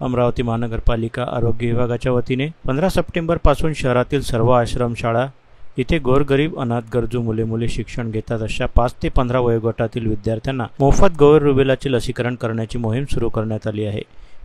अमरावती महानगरपालिका आरोग्य विभागाच्या वतीने 15 सप्टेंबर पासून शहरातील सर्व आश्रमशाळा इथे गोरगरीब अनाथ गरजू मुले शिक्षण घेतात अशा 5 ते 15 वयोगटातील विद्यार्थ्यांना मोफत गोवर रुबेलाचे लसीकरण करण्याची मोहीम सुरू करण्यात आली आहे।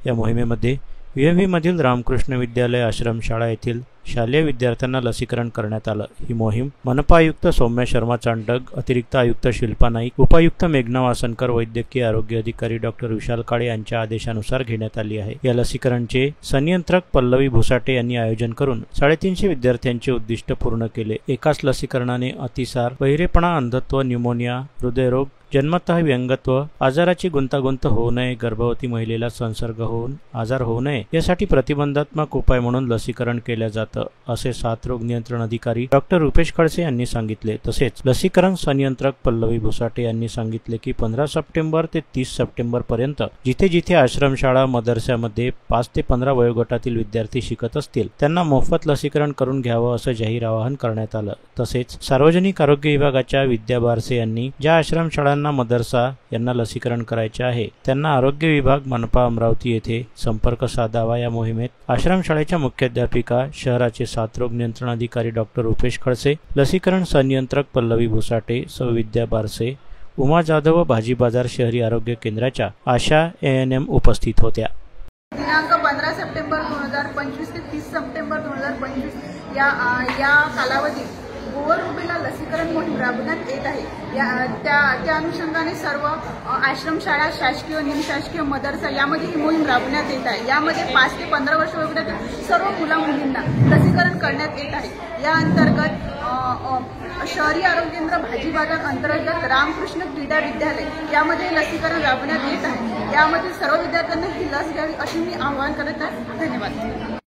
या मोहिमेमध्ये VMV मधील रामकृष्ण विद्यालय आश्रमशाळा येथील शालेय विद्यार्थ्यांना लसीकरण करण्यात आलं। ही मोहीम मनपा आयुक्त सौम्या शर्मा चांडक, अतिरिक्त आयुक्त शिल्पा नाईक, उपायुक्त मेघना वासनकर, वैद्यकीय आरोग्य अधिकारी डॉक्टर विशाल काळे यांच्या आदेशानुसार घेण्यात आली आहे। या लसीकरणचे संनियंत्रक पल्लवी भुसाटे यांनी आयोजन करून 350 विद्यार्थ्यांचे उद्दिष्ट पूर्ण केले। एकाच लसीकरणाने अतिसार, बहिरेपणा, अंधत्व, न्यूमोनिया, हृदयरोग, जन्मतः व्यंगत्व, आजाराची गुंतागुंत होऊ नये, गर्भवती महिलेला संसर्ग होऊन आजार होऊ नये यासाठी प्रतिबंधात्मक उपाय म्हणून लसीकरण केले जातं, असे साथरोग नियंत्रण अधिकारी डॉक्टर रुपेश खडसे यांनी सांगितले। तसेच लसीकरण संनियंत्रक पल्लवी भुसाटे यांनी सांगितले की 15 सप्टेंबर ते 30 सप्टेंबर पर्यंत जिथे जिथे आश्रमशाळा मदरस्यामध्ये 5 ते 15 वयोगटातील विद्यार्थी शिकत असतील त्यांना मोफत लसीकरण करून घ्यावं असं जाहीर आवाहन करण्यात आलं। तसेच सार्वजनिक आरोग्य विभागाच्या विद्या बारसे यांनी ज्या आश्रमशाळांना मदरसा यांना लसीकरण करायचे आहे त्यांना आरोग्य विभाग मनपा अमरावती येथे संपर्क साधावा। या मोहिमेत आश्रमशाळेच्या मुख्याध्यापिका, शहराचे साथरोग नियंत्रण अधिकारी डॉक्टर रुपेश खडसे, लसीकरण संनियंत्रक पल्लवी भुसाटे, सौ विद्या बारसे, उमा जाधव व भाजी बाजार शहरी आरोग्य केंद्राच्या आशा ANM उपस्थित होत्या। दिनांक 15 सप्टेंबर 2025 ते 30 सप्टेंबर 2025 या कालावधीत गोवर रुबेला लसीकरण मोहीम राबवण्यात येत आहे। त्या अनुषंगाने सर्व आश्रमशाळा, शासकीय, निमशासकीय, मदरसा यामध्ये ही मोहीम राबवण्यात येत आहे। यामध्ये 5 ते 15 वर्ष वयोगटातील सर्व मुला-मुलींना लसीकरण करण्यात येत आहे। या अंतर्गत शहरी आरोग्य केंद्र भाजी बाजार अंतर्गत रामकृष्ण क्रीडा विद्यालय यामध्ये लसीकरण राबवण्यात येत आहे। यामध्ये सर्व विद्यार्थ्यांना ही लस घ्यावी अशी मी आवाहन करत आहे। धन्यवाद।